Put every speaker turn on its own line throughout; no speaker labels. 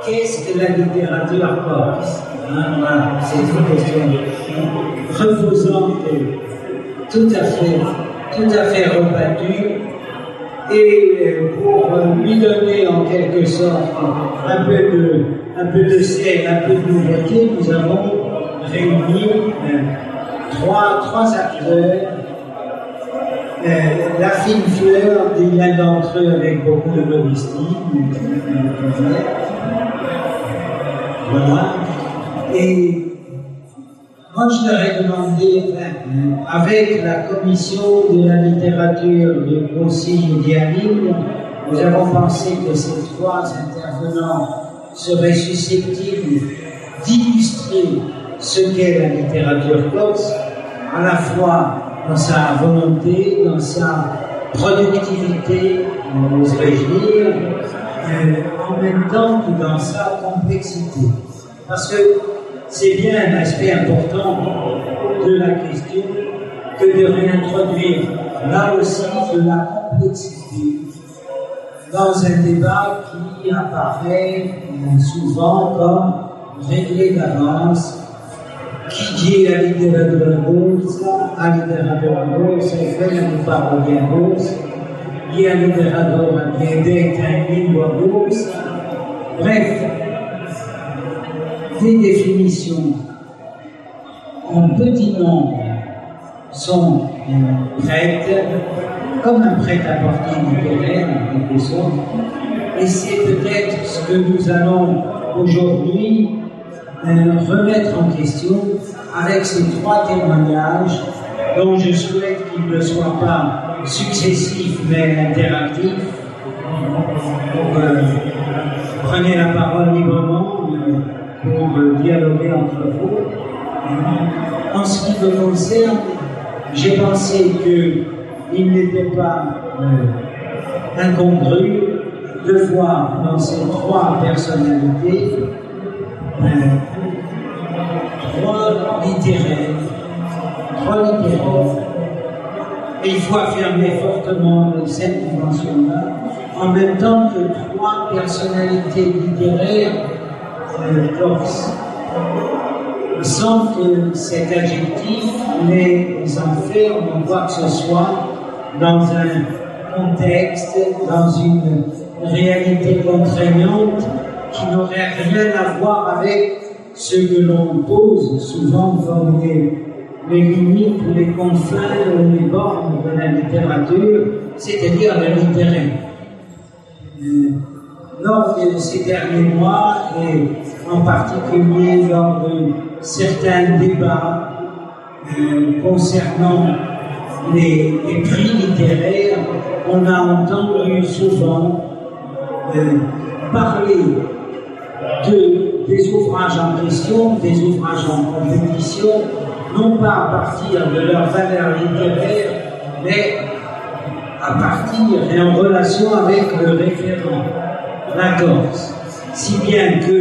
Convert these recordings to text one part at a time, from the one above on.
qu'est-ce que la littérature corse? Voilà, c'est une question reposante et tout à fait rebattue. Et pour lui donner en quelque sorte un peu de sel, un peu de nouveauté, nous avons réuni trois acteurs. La fine fleur de l'un d'entre eux avec beaucoup de modestie. Voilà. Et moi, je leur ai demandé, avec la commission de la littérature de Consigne d'Yalim, nous avons pensé que ces trois intervenants seraient susceptibles d'illustrer ce qu'est la littérature corse, à la fois dans sa volonté, dans sa productivité, oserais-je dire, en même temps que dans sa complexité. Parce que c'est bien un aspect important de la question que de réintroduire là aussi de la complexité dans un débat qui apparaît souvent comme réglé d'avance. Chi gira literatura corsa, a literatura corsa e quella che parla di corsa, chi ha literatura che è detta in lingua corsa. Bref, des définitions en petit nombre sont prêtes, comme un prêt-à-porter littéraire en quelque sorte, et c'est peut-être ce que nous allons aujourd'hui remettre en question avec ces trois témoignages dont je souhaite qu'ils ne soient pas successifs mais interactifs. Donc, prenez la parole librement pour dialoguer entre vous. En ce qui me concerne, j'ai pensé qu'il n'était pas incongru de voir dans ces trois personnalités trois littéraires. Et il faut affirmer fortement cette dimension-là, en même temps que trois personnalités littéraires corses, sans que cet adjectif les enferme en quoi que ce soit dans un contexte, dans une réalité contraignante qui n'aurait rien à voir avec ce que l'on pose souvent comme les limites ou les confins ou les bornes de la littérature, c'est-à-dire le littéraire. Lors de ces derniers mois, et en particulier lors de certains débats concernant les prix littéraires, on a entendu souvent parler des ouvrages en question, des ouvrages en compétition, non pas à partir de leur valeur littéraire, mais à partir et en relation avec le référent, la Corse. Si bien que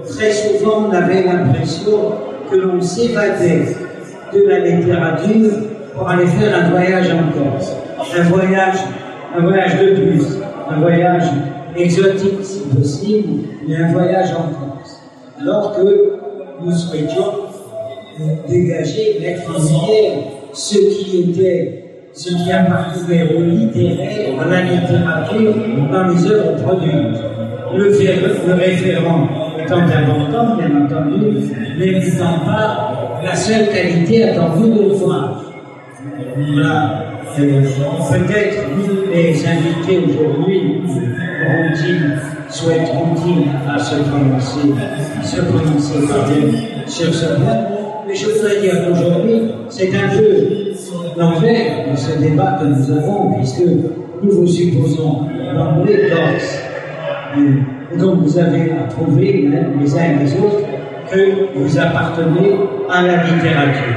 très souvent on avait l'impression que l'on s'évadait de la littérature pour aller faire un voyage en Corse. Un voyage de plus, un voyage exotique si possible, mais un voyage en Corse. Alors que nous souhaitions dégager, mettre en lumière ce qui appartenait au littéraire, à la littérature, dans les œuvres produites. Le référent étant important, bien entendu, mais n'étant pas la seule qualité attendue de l'ouvrage. Voilà. Peut-être les invités aujourd'hui souhaiteront-ils à se prononcer sur ce point. Mais je voudrais dire qu'aujourd'hui, c'est un peu l'envers de ce débat que nous avons, puisque nous vous supposons d'emblée corse. Et donc vous avez à prouver les uns et les autres que vous appartenez à la littérature.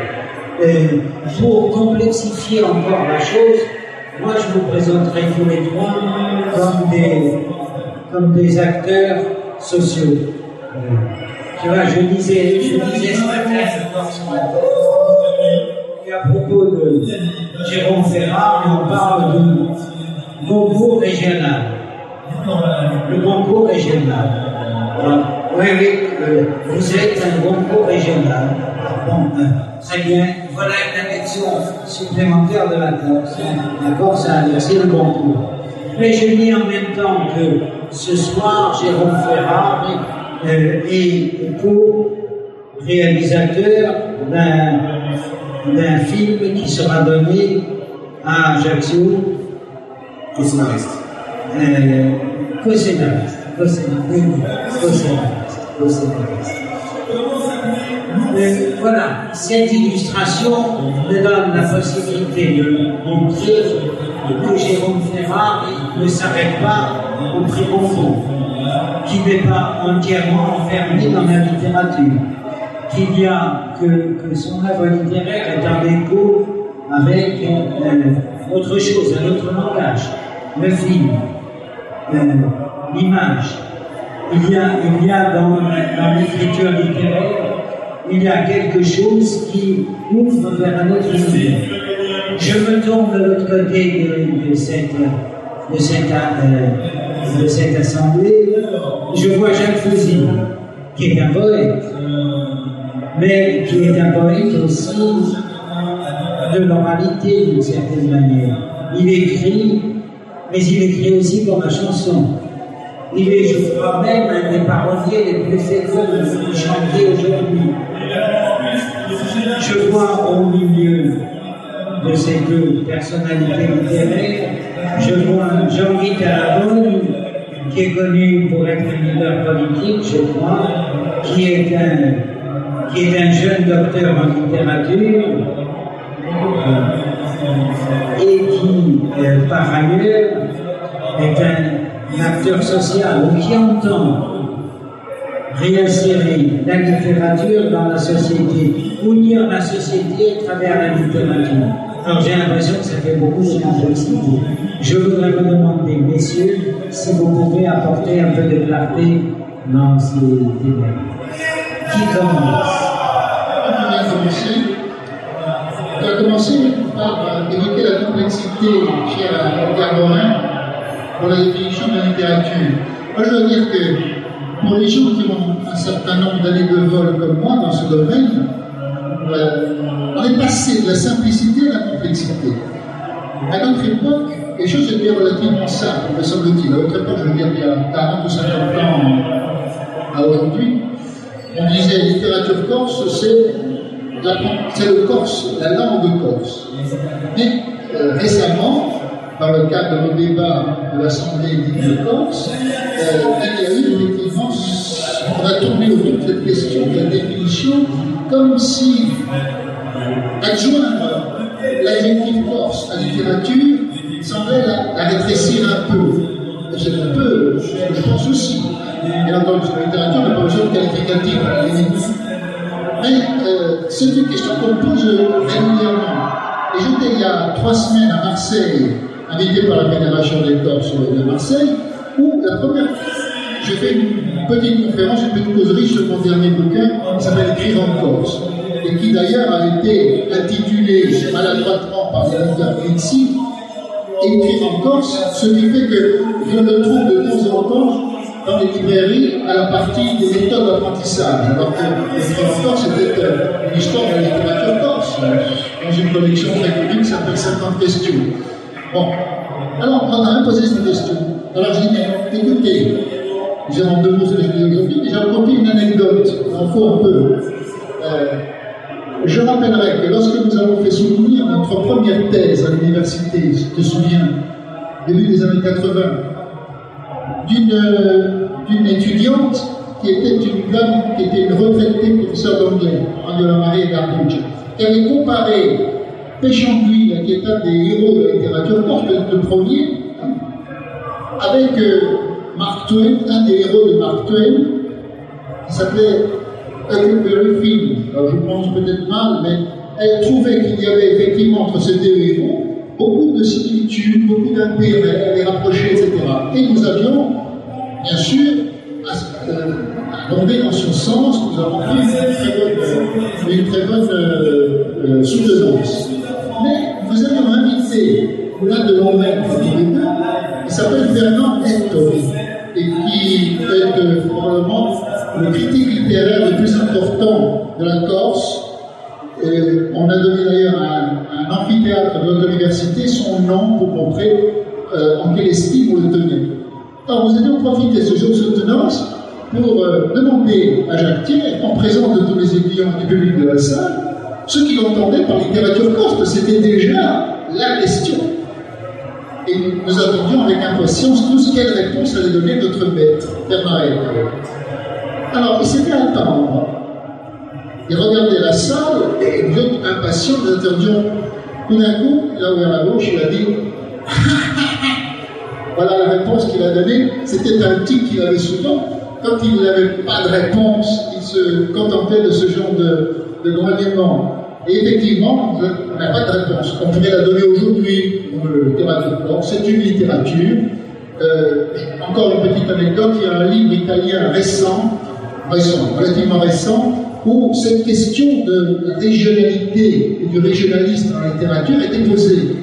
Et pour complexifier encore la chose, moi je vous présenterai tous les trois comme des acteurs sociaux. Tu vois, je disais ce matin, et à propos de Jérôme Ferrard, on parle du concours régional. Le concours régional. Oui, oui, vous êtes un bon co-régional. Bon, très bien. Voilà une annexion supplémentaire de la Corse. La Corse a inversé le bon tour. Mais je dis en même temps que ce soir, Jérôme Ferrari est co-réalisateur d'un film qui sera donné à Ajaccio.
Co-scénariste.
Voilà, cette illustration me donne la possibilité de montrer que Jérôme Ferrari ne s'arrête pas au Prémonfond, qui n'est pas entièrement enfermé dans la littérature, qu'il y a que son œuvre littéraire est en écho avec autre chose, un autre langage, le film, l'image. Il y a dans l'écriture littéraire, il y a quelque chose qui ouvre vers un autre univers. Je me tourne de l'autre côté de cette assemblée. Je vois Jacques Fouzy, qui est un poète, mais qui est un poète aussi de l'oralité d'une certaine manière. Il écrit, mais il écrit aussi comme la chanson. Il est, je crois même, un des paroliers les plus féconds du chantier aujourd'hui. Je vois au milieu de ces deux personnalités littéraires, je vois Jean-Guy Tarabonne, qui est connu pour être un leader politique, je crois, qui est un jeune docteur en littérature, et qui, par ailleurs, est un acteur social ou qui entend réinsérer la littérature dans la société, unir la société à travers la littérature. Alors j'ai l'impression que ça fait beaucoup de complexité. Je voudrais me demander, messieurs, si vous pouvez apporter un peu de clarté dans ces débats. Qui commence?
On va commencer par évoquer la complexité chère à Edgar Morin pour la définition de la littérature. Moi, je dois dire que pour les gens qui ont un certain nombre d'années de vol comme moi dans ce domaine, on est passé de la simplicité à la complexité. À notre époque, les choses étaient relativement simples, me semble-t-il. À notre époque, je veux dire il y a 40 ou 50 ans à aujourd'hui, on disait littérature corse, c'est le corse, la langue corse. Mais récemment, dans le cadre de nos débats de l'Assemblée de Corse, il y a eu effectivement, on a tourné autour de cette question de la définition, comme si adjoindre l'adjectif corse à la littérature semblait la rétrécir un peu. C'est un peu, je pense aussi. Bien entendu, la littérature n'a pas besoin de qualificatif. Mais c'est une question qu'on pose régulièrement. Et j'étais il y a 3 semaines à Marseille, invité par la Fédération des Corses de Marseille, où la première, j'ai fait une petite conférence, une petite causerie sur mon dernier bouquin qui s'appelle Écrire en Corse, et qui d'ailleurs a été intitulé maladroitement par l'éditeur Vinci, Écrire en Corse, ce qui fait que je le trouve de temps en temps dans les librairies à la partie des méthodes d'apprentissage, alors que Écrire en Corse c'était une histoire de la littérature corse, dans une collection très connue qui s'appelle 50 questions. Bon, alors on a même posé cette question. Alors j'ai dit, écoutez, j'ai en 2 mots sur les philosophie, mais j'ai raconté une anecdote, il en faut un peu. Je rappellerai que lorsque nous avons fait soutenir notre première thèse à l'université, je te souviens, début des années 80, d'une étudiante qui était une dame, qui était une retraitée professeure d'anglais, Angela Marie Garducci, qui avait comparé Péchanguille, qui est un des héros de la littérature corse, peut-être le premier, avec Mark Twain, un des héros de Mark Twain, qui s'appelait Huckleberry Finn. Alors je prononce peut-être mal, mais elle trouvait qu'il y avait effectivement entre ces 2 héros beaucoup de similitudes, beaucoup d'intérêts, les rapprocher, etc. Et nous avions, bien sûr, abondé dans ce sens, nous avons fait une très bonne soutenance. Mais nous avions invité l'un de nos maîtres, il s'appelle Fernand Hector, et qui est probablement le critique littéraire le plus important de la Corse. On a donné d'ailleurs à un amphithéâtre de notre université son nom pour montrer en quelle estime on le tenait. Alors nous allons profiter de ce jour de soutenance pour demander à Jacques Thiers, en présence de tous les étudiants du public de la salle, ce qu'il entendait par littérature corse, parce que c'était déjà la question. Et nous attendions avec impatience tous quelle réponse allait donner notre maître, Père Marais. Alors, il s'était à attendre. Il regardait la salle et nous autres, impatients, nous attendions. Tout d'un coup, il a ouvert la bouche, il a dit voilà la réponse qu'il a donnée. C'était un tic qu'il avait souvent. Quand il n'avait pas de réponse, il se contentait de ce genre de grognement. Et effectivement, on n'a pas de réponse. On pourrait la donner aujourd'hui pour le littérature corse. C'est une littérature. Encore une petite anecdote, il y a un livre italien relativement récent, où cette question de la régionalité et du régionalisme dans la littérature était posée.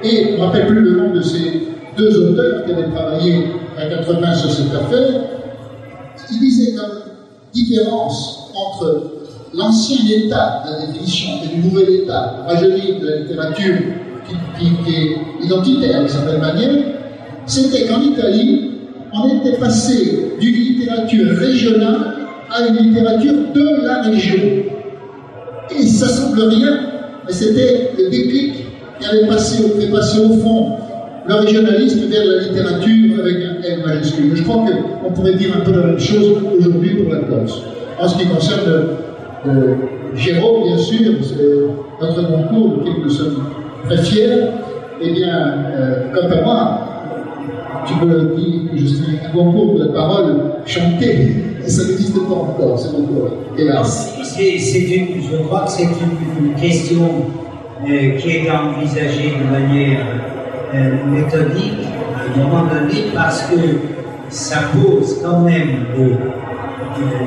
Et on ne rappelle plus le nom de ces deux auteurs qui avaient travaillé à 80 sur cette affaire. Ils disaient comme différence entre l'ancien état de la définition et du nouvel état rajeuni de la littérature qui est identitaire d'une certaine manière, c'était qu'en Italie, on était passé d'une littérature régionale à une littérature de la région. Et ça semble rien, mais c'était le déclic qui avait fait passer au fond le régionalisme vers la littérature avec un L majuscule. Je crois qu'on pourrait dire un peu la même chose aujourd'hui pour la Corse. En ce qui concerne Jérôme, bien sûr, c'est notre concours auquel nous sommes très fiers. Eh bien, quant à moi, tu peux dire que je suis un concours de la parole chantée. Ça n'existe pas encore, c'est encore, hélas.
Je crois que c'est une question qui est envisagée de manière méthodique à un moment donné parce que ça pose quand même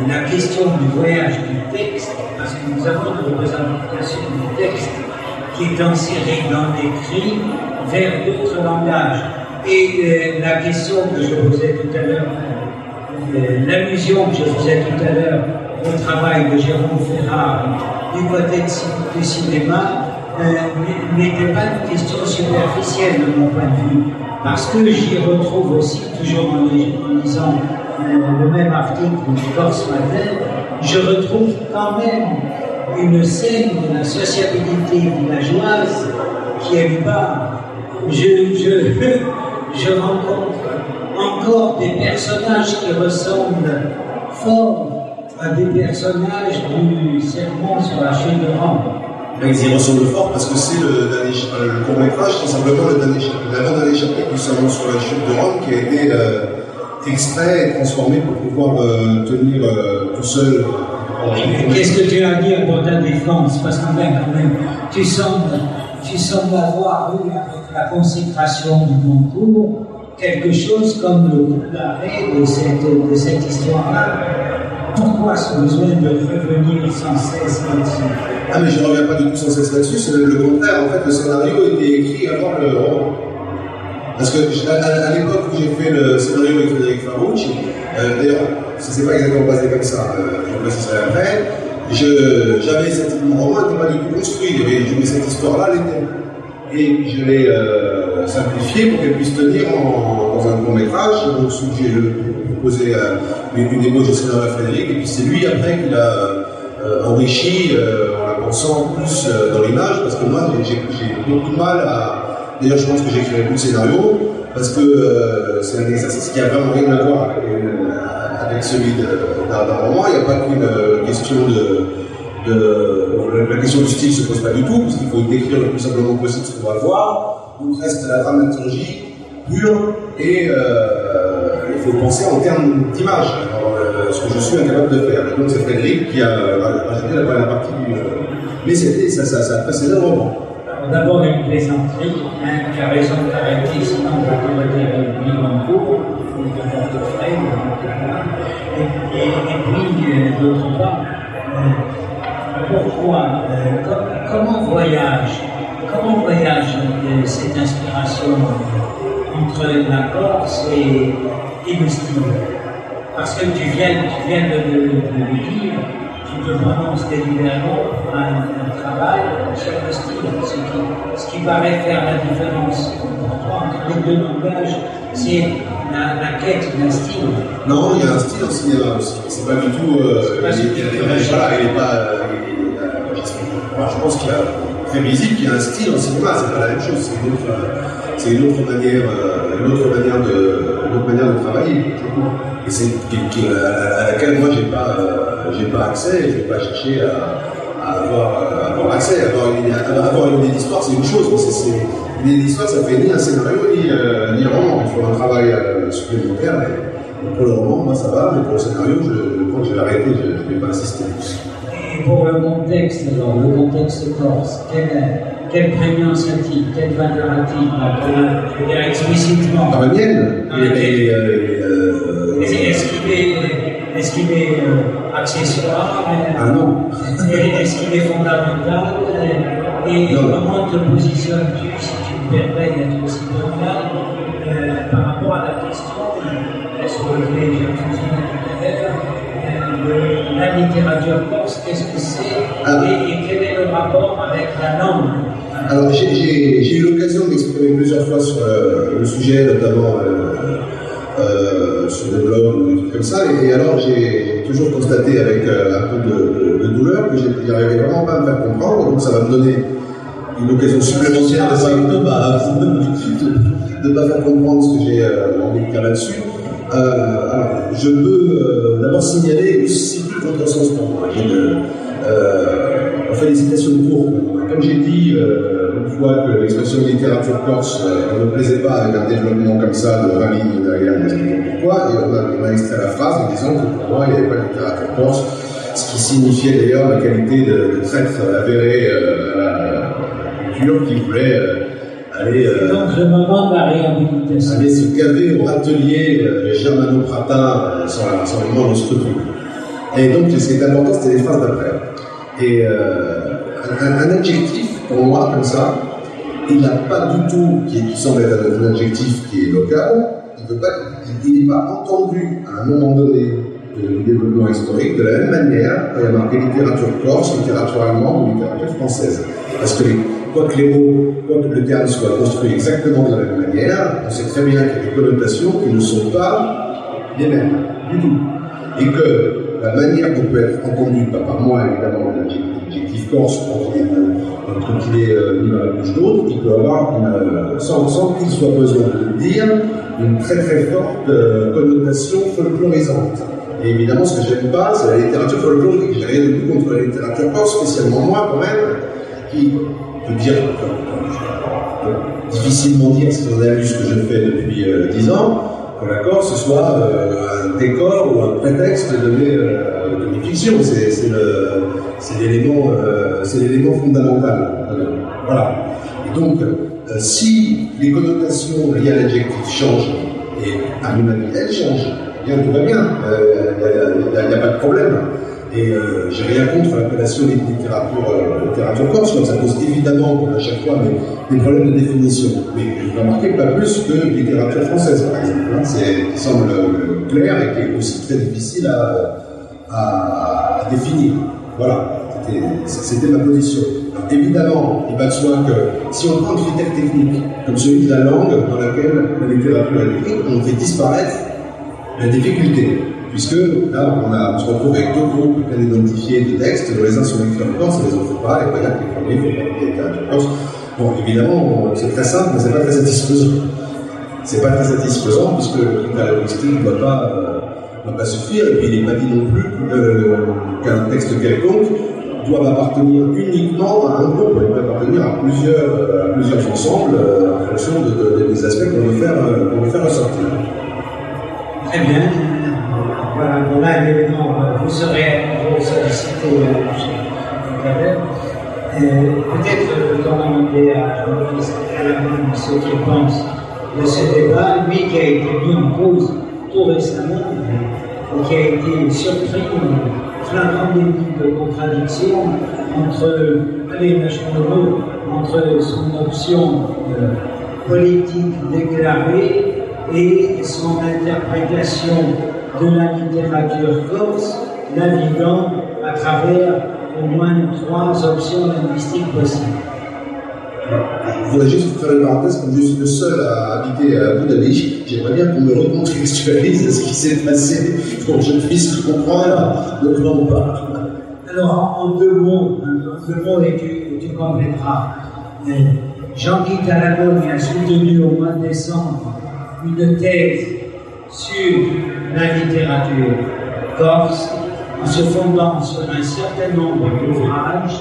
la question du voyage du texte, parce que nous avons une représentation du texte qui est insérée dans l'écrit vers d'autres langages. Et la question que je posais tout à l'heure, l'allusion que je faisais tout à l'heure au travail de Jérôme Ferrard du côté du cinéma n'était pas une question superficielle de mon point de vue, parce que j'y retrouve aussi, toujours en lisant le même article du Corse Matin, je retrouve quand même une scène de la sociabilité villageoise qui est bas. Je rencontre encore des personnages qui ressemblent fort à des personnages du sermon sur la chaîne de Rome.
Ils y ressemblent fort parce que c'est le court-métrage, c'est simplement l'avant-dernier chapitre du sermon sur la chute de Rome qui a été extrait et transformé pour pouvoir tenir tout seul.
Qu'est-ce que tu as à dire pour ta défense? Parce que quand même, tu sembles avoir eu, avec la consécration du concours, quelque chose comme le coup d'arrêt de cette histoire-là. Pourquoi ce besoin de revenir sans cesse là-dessus?
Ah, mais je ne reviens pas du tout sans cesse là-dessus, c'est le contraire. En fait, le scénario était écrit avant le roman. Parce que à l'époque où j'ai fait le scénario avec Frédéric Farouche, d'ailleurs, ce n'est pas exactement passé comme ça, je préciserai après, mon roman n'était pas du tout construit, je mets cette histoire-là, elle était. Et je l'ai simplifiée pour qu'elle puisse tenir dans un court-métrage. Donc, j'ai proposé une ébauche de scénario à Frédéric, et puis c'est lui après qui l'a enrichi en la pensant plus dans l'image, parce que moi j'ai beaucoup de mal à. D'ailleurs, je pense que j'écrirai plus de scénario, parce que c'est un exercice qui a vraiment rien à voir avec celui d'un roman. Il n'y a pas qu'une question la question du style ne se pose pas du tout, parce qu'il faut décrire le plus simplement possible ce qu'on va voir. Donc reste la dramaturgie pure, et il faut penser en termes d'image, ce que je suis incapable de faire. Et donc c'est Frédéric qui a rajouté la partie du. Mais ça a précédé le roman.
D'abord une plaisanterie, qui a raison de t'arrêter, sinon on va commettre une vie en cours, il y a un portefeuille, et puis d'autre part, pourquoi, comment voyage cette inspiration entre la Corse et le style? parce que tu viens de le dire, tu te prononces délibérément pour un travail sur le style, ce qui paraît faire la différence pour toi entre les deux langages, c'est la quête d'un style.
Non, il y a un style en cinéma aussi. C'est pas du tout. Voilà, il n'est pas. Je pense qu'il y a très visible qu'il y a un style en cinéma. C'est pas la même chose. C'est une autre manière de travailler. Et c'est à laquelle moi j'ai pas accès. Je vais pas chercher à avoir accès. Avoir une idée d'histoire, c'est une chose, mais une idée d'histoire, ça fait ni un scénario ni un roman. Il faut un travail supplémentaire. Mais pour le roman, moi ça va, mais pour le scénario, je crois que je vais arrêter, je ne vais pas insister plus.
Et pour le contexte, alors, le contexte corse, quelle prégnance a-t-il, quelle valeur a-t-il, je veux dire explicitement?
La mienne.
Est-ce qu'il est accessoire?
Ah non.
Est-ce qu'il est fondamental? Et comment te positionnes-tu, si tu me permets d'être aussi total, par rapport à la question, est-ce que je l'ai fusionné tout à l'heure, la littérature corse, qu'est-ce que c'est et quel est le rapport avec la langue?
Alors j'ai eu l'occasion de m'exprimer plusieurs fois sur le sujet, notamment sur des blogs ou des trucs comme ça, et alors j'ai toujours constaté avec un peu de douleur que j'arrivais vraiment pas à me faire comprendre, donc ça va me donner une occasion supplémentaire de pas faire comprendre ce que j'ai envie de dire là-dessus. Alors, je veux d'abord signaler aussi le contresens pour moi. On fait des citations courtes. Comme j'ai dit une fois que l'expression littérature corse ne me plaisait pas avec un développement comme ça de 20 lignes derrière, m'expliquant pourquoi, et on a extrait la phrase en disant que pour moi il n'y avait pas de littérature corse, ce qui signifiait d'ailleurs la qualité de traître avéré à la culture qui voulait aller.
Donc le moment de la réhabilitation.
Aller se gaver au râtelier germano-pratin sans le moindre scrupule. Et donc ce qui est important, c'était les phrases d'après. Et un adjectif, pour moi, comme ça, il n'a pas du tout, qui semble être un adjectif qui est local, il n'est pas entendu à un moment donné du développement historique de la même manière quand il y a marqué littérature corse, littérature allemande ou littérature française. Parce que quoique le terme soit construit exactement de la même manière, on sait très bien qu'il y a des connotations qui ne sont pas les mêmes, du tout. Et que la manière qu'on peut être entendu, pas par moi évidemment, l'adjectif corse, quand il est mis dans la bouche d'autre, il peut avoir, sans qu'il soit besoin de le dire, une très très forte connotation folklorisante. Et évidemment, ce que j'aime pas, c'est la littérature folklorique. J'ai rien du tout contre la littérature corse, spécialement moi quand même, qui peut dire, difficilement dire, si on a lu ce que je fais depuis 10 ans, que la Corse soit un décor ou un prétexte de mes fictions. C'est l'élément fondamental. Voilà. Et donc, si les connotations liées à l'adjectif changent, et à mon avis, elles changent, bien, tout va bien, il n'y a pas de problème. Et j'ai rien contre l'appellation de littérature corse, donc ça pose évidemment, comme à chaque fois, des problèmes de définition. Mais je remarquez pas plus que littérature française, par exemple. Hein, qui semble clair et qui est aussi très difficile à définir. Voilà, c'était ma position. Alors, évidemment, il va de soi que si on prend un critère technique, comme celui de la langue dans laquelle la littérature est écrite, on fait disparaître la difficulté. Puisque là, on se retrouve avec deux groupes bien identifiés de textes, dont les uns sont écrits en corse et les autres pas, et voilà que les premiers font partie de la littérature corse. Bon, évidemment, c'est très simple, mais c'est pas très satisfaisant. C'est pas très satisfaisant, puisque le critère linguistique ne doit pas suffire, et puis il n'est pas dit non plus qu'un texte quelconque doit appartenir uniquement à un groupe, il peut appartenir à plusieurs ensembles, en fonction des aspects qu'on veut faire ressortir.
Très bien. Voilà l'élément, vous serez sollicité tout à l'heure. Peut-être demander à Jean-Baptiste ce qu'il pense de ce débat, lui qui a été mis en cause tout récemment et qui a été surpris flagrant délit de contradiction entre son option politique déclarée et son interprétation de la littérature corse, naviguant à travers au moins 3 options linguistiques possibles.
Je voudrais juste faire une parenthèse, comme je suis le seul à habiter à Abu Dhabi, j'aimerais bien qu'on me recontextualise ce qui s'est passé pour que je puisse comprendre de quoi on parle.
Alors, en 2 mots, et tu compléteras. Jean-Guy Talagogne a soutenu au mois de décembre une thèse sur la littérature corse en se fondant sur un certain nombre d'ouvrages,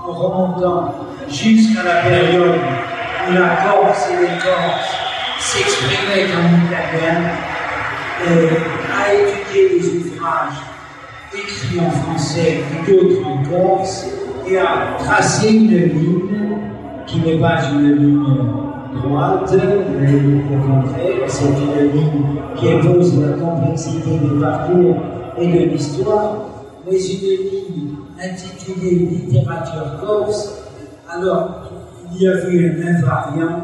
en remontant jusqu'à la période où la Corse et les Corses s'exprimaient en italien, a étudié les ouvrages écrits en français et d'autres en corse, et a tracé une ligne qui n'est pas une ligne droite, mais au contraire, c'est une ligne qui impose la complexité des parcours et de l'histoire, mais une ligne intitulée Littérature corse. Alors, il y a vu un invariant,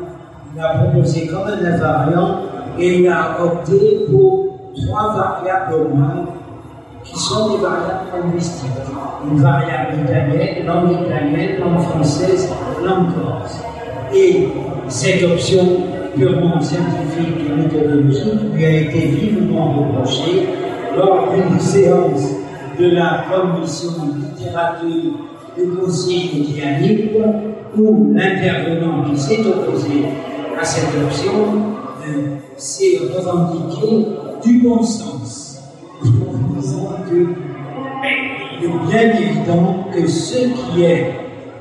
il a proposé comme un invariant, et il a opté pour 3 variables au moins, qui sont des variables linguistiques. Une variable italienne, langue française, langue corse. Et cette option purement scientifique et méthodologique lui a été vivement reprochée lors d'une séance de la commission littérature du Conseil quotidien où l'intervenant qui s'est opposé à cette option s'est revendiqué du bon sens, en disant qu'il est bien évident que ce qui est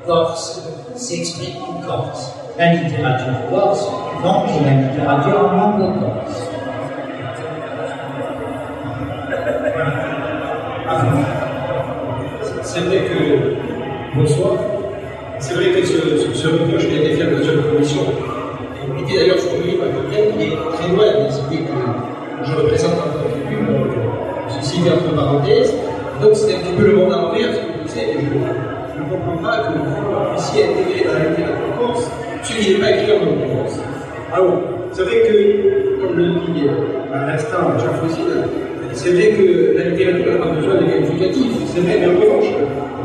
corse s'exprime en corse. La littérature corse, donc, et la littérature en langue corse.
C'est vrai que, bonsoir, c'est vrai que ce reproche qui a été fait à la seule commission était d'ailleurs formulé par quelqu'un qui est très loin des idées que je représente en tant que public, donc ceci dit entre parenthèses. Donc c'est un petit peu le monde à l'envers, ce que vous disiez, et je ne comprends pas que vous puissiez intégrer dans la littérature corse ce qui n'est pas écrit en langue corse. Alors, c'est vrai que, comme le dit à l'instant Jean Foussine, c'est vrai que la littérature n'a pas besoin de qualificatif, c'est vrai, mais en revanche,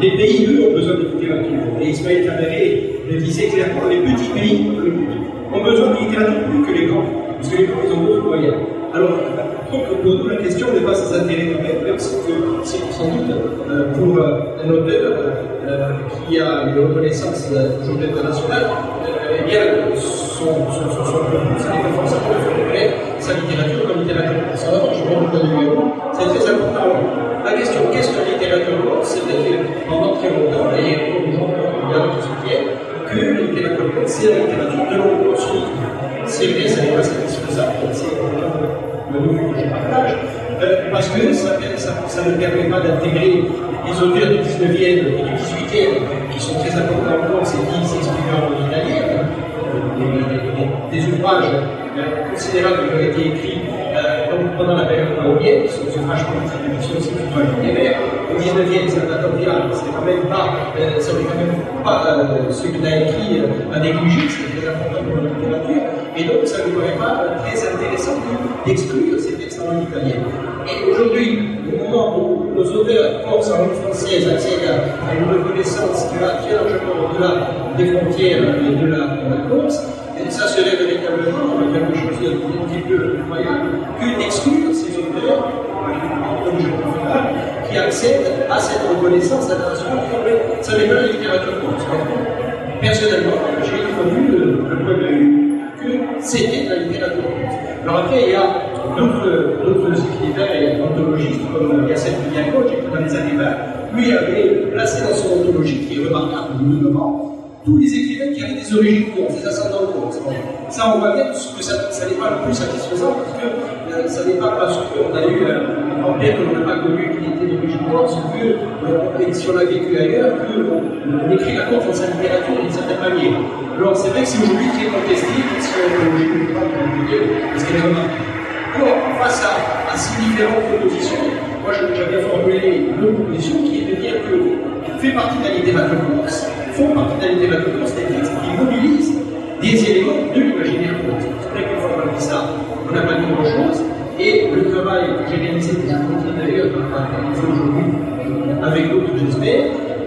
les pays, eux, ont besoin de littérature. Et Ismaël Tabaré le disait clairement, les petits pays ont besoin de littérature plus que les grands, parce que les grands, ils ont d'autres moyens. Alors, pour nous, la question n'est pas sans intérêt quand même, parce que c'est sans doute pour un auteur qui a une reconnaissance aujourd'hui internationale, eh bien, sa défense à faire sa littérature comme littérature. Ça va, je prends le point de vue. C'est très important. Alors, la question, qu'est-ce que la littérature corse? C'est vrai que pendant très longtemps, et pour les gens qui soutiennent, que la littérature corse, c'est la littérature de langue corse. C'est vrai, ça n'est pas satisfaisant, c'est le nouveau que je partage, parce que ça ne permet pas d'intégrer les auteurs du 19e et du 18e, qui sont très importants en Corse et qui s'expriment en italien, des ouvrages considérables qui ont été écrits pendant la période colombienne, qui sont des ouvrages politiques, qui sont aussi des ouvrages littéraires. Au 19e, Salvatore c'est quand même pas, ce qu'il a écrit à négliger, c'est très important pour la littérature, et donc ça ne paraît pas très intéressant d'exclure ces textes en langue italienne. Et aujourd'hui, au moment où nos auteurs corses en langue française accèdent à une reconnaissance qui va très largement au-delà des frontières de la Corse, et ça serait véritablement quelque chose d'un petit peu incroyable que d'exclure ces auteurs, comme je le fais, qui accèdent à cette reconnaissance internationale. Ça n'est pas la littérature corse. Personnellement, j'ai introduit le point de vue que c'était la littérature corse. Alors après, il y a d'autres écrivains et anthologistes comme Yacine Bianco, qui dans les années 20, lui avait placé dans son anthologie, qui est remarquable doublement, tous les écrivains qui avaient des origines corses, des ascendants corses. Ça, on voit bien que ça n'est pas le plus satisfaisant, parce que ça n'est pas parce qu'on a eu un grand-père que l'on n'a pas connu qui était d'origine corse, que si on a vécu ailleurs, qu'on écrit la Corse dans sa littérature d'une certaine manière. Alors c'est vrai que c'est aujourd'hui très contesté, si on ne peut pas compliquer, parce qu'elle est remarquée. Alors, face à ces différentes propositions, moi j'avais formulé une proposition qui est de dire que fait partie de la littérature corse, font partie de la littérature corse des textes qui mobilisent des éléments de l'imaginaire corse. C'est vrai qu'une fois qu'on a dit ça, on n'a pas dit grand-chose, et le travail j'ai réalisé bien d'ailleurs, aujourd'hui, avec d'autres, j'espère,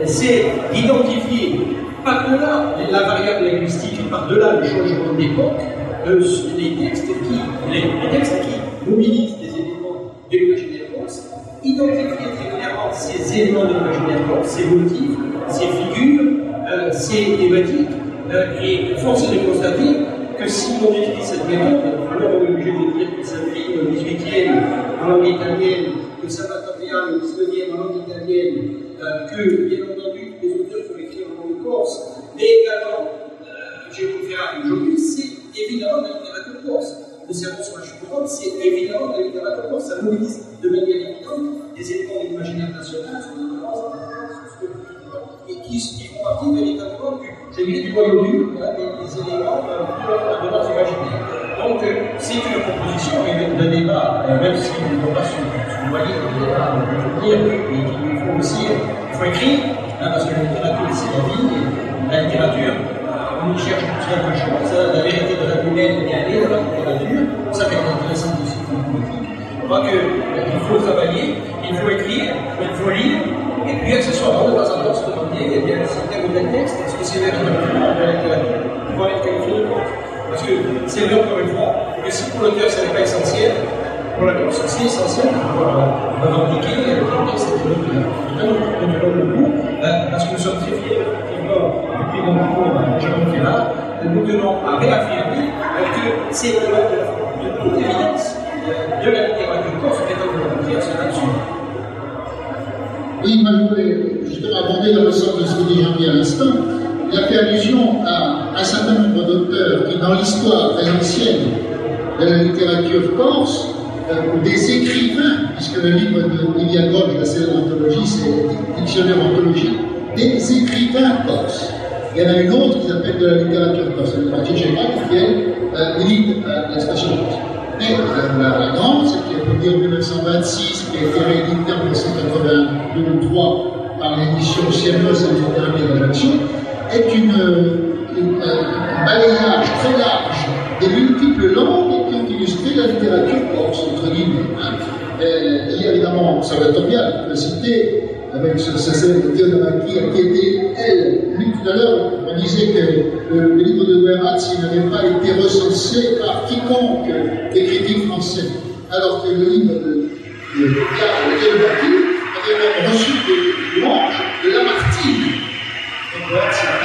c'est d'identifier par-delà la variable linguistique, par-delà le changement d'époque, les textes qui mobilisent des éléments de l'imaginaire corse, identifier très clairement ces éléments de l'imaginaire corse, ces motifs, ces figures, ces thématiques, et force est de constater que si on utilise cette méthode, alors on est obligé de dire que ça s'écrit au XVIIIe en langue italienne, que ça va tomber au XIXe en langue italienne, que bien entendu les auteurs sont écrits en langue corse, mais également, je vais vous faire aujourd'hui, c'est évidemment la littérature corse. Le sermon sur la Chute-Rome, c'est évidemment la littérature corse, ça mobilise de manière évidente des éléments de l'imaginaire national, et qui font partie véritablement du royaume, des éléments de notre imaginaire. Donc, c'est une proposition et d'un débat, même si nous ne pouvons pas se noyer dans le débat, il faut dire, et qu'il faut aussi, il faut écrire, parce que la littérature, c'est la vie, et la littérature, on y cherche quelque chose, la vérité de la humaine est allée dans la littérature, ça fait intéressant aussi pour la politique. Je crois qu'il faut travailler, il faut écrire, il faut lire, et puis accessoirement, de temps en temps, se demander, eh bien, c'est tel ou tel texte, est-ce que c'est véritablement de la littérature qui va être qualifié de corse? Parce que c'est vrai, encore une fois, que si pour l'auteur, ce n'est pas essentiel, pour la Corse, c'est essentiel de pouvoir revendiquer le texte de beaucoup, parce que nous sommes très fiers, depuis mon cours à Jérôme Ferrat, nous tenons à réaffirmer que c'est de toute évidence de la littérature corse, et donc de la création là-dessus.
Oui, moi je voulais justement aborder dans le sens de ce que dit Jean-Pierre à l'instant. Il a fait allusion à un certain nombre d'auteurs qui, dans l'histoire très ancienne de la littérature corse, des écrivains, puisque le livre de Livia Grob, la célèbre anthologie, c'est Dictionnaire anthologie, des écrivains corses. Il y en a une autre qui s'appelle de la littérature corse, c'est Mathieu Gémal, qui est lit la station corse. Mais la grande, c'est qui est publiée en 1926, qui a été rééditée en 1983 par l'édition Siennos et les derniers d'Ajaccio, est un balayage très large des multiples langues qui ont illustré la littérature corse, entre guillemets. Il y a évidemment Salvatorial, que cité, avec ce célèbre Theodomachie, qui était, elle, lui tout à l'heure, on disait que le livre de Guerrazzi n'avait pas été recensé par quiconque des critiques français, alors que le livre de Theodomachie avait même reçu des louanges de Lamartine. Donc voilà, c'est la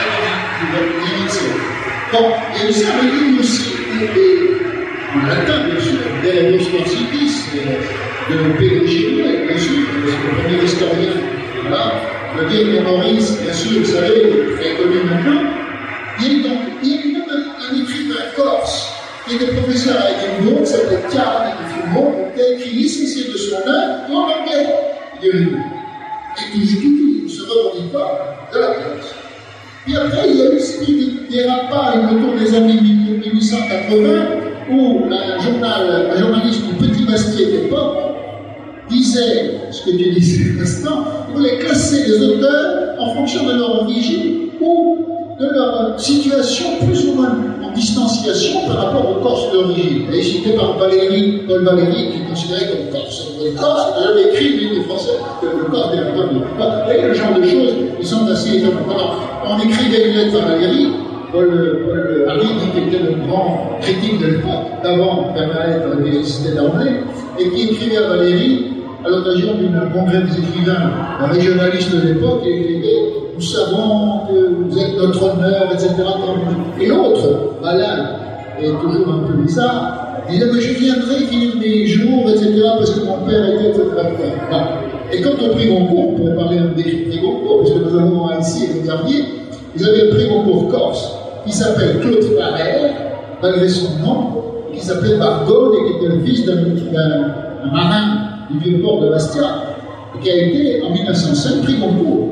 même initiale. Bon, et ça veut aussi, en latin, bien sûr, des Constantitis, de Pellegrini, bien sûr, c'est le premier historien, voilà, le vieil Maurice, bien sûr, vous savez, très connu maintenant. Il y a même un écrivain corse, qui était professeur à Edinburgh, qui s'appelait Chiara di Fumo, qui a écrit l'essentiel de son œuvre en anglais. Et tout, il ne se revendique pas de la Corse. Puis après, il y a eu ce dérapage autour des années 1880, où un journaliste du Petit Bastier d'époque disait, ce que tu disais à l'instant, il voulait classer les auteurs en fonction de leur origine ou de leur situation plus ou moins en distanciation par rapport aux Corses d'origine. Et cité par Paul Valéry, qui est considéré comme Corse. Les Corses, j'avais écrit, lui, les Français, que le Corse est un peu de... Vous voyez, le genre de choses, ils sont assez étonnants. On écrivait une lettre à Valéry, Paul Hardy, qui était le grand critique de l'époque, d'avant permettre des cités d'anglais, et qui écrivait à Valéry, à l'occasion d'un congrès des écrivains régionalistes de l'époque, et écrivait « Nous savons que vous êtes notre honneur, etc. » Et l'autre, malin, et toujours un peu bizarre, disait « Mais je viendrai finir mes jours, etc. parce que mon père était, etc. » Bon. Et quand on prit mon cours, on pourrait parler des prix Goncourt, parce que nous avons ici et le dernier, vous avez un prix Goncourt corse, qui s'appelle Claude Farrer, malgré son nom, qui s'appelait Bargone, et qui était le fils d'un marin du vieux port de Bastia, et qui a été, en 1905, prix Goncourt,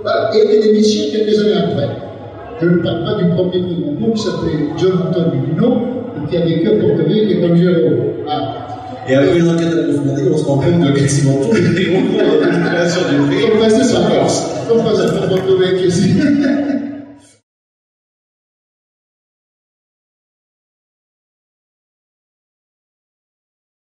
voilà. Et il y avait des missions quelques années après. Je ne parle pas du premier prix Goncourt, qui s'appelait John Anton Bruno, qui a vécu à Porto Rico, qui est comme Géraud.
Et avec les enquêtes approfondies, on se rend compte de quasiment tous les prix Goncourt dans la création du prix.
On passait sur Corse. On passait sur Porto Rico ici.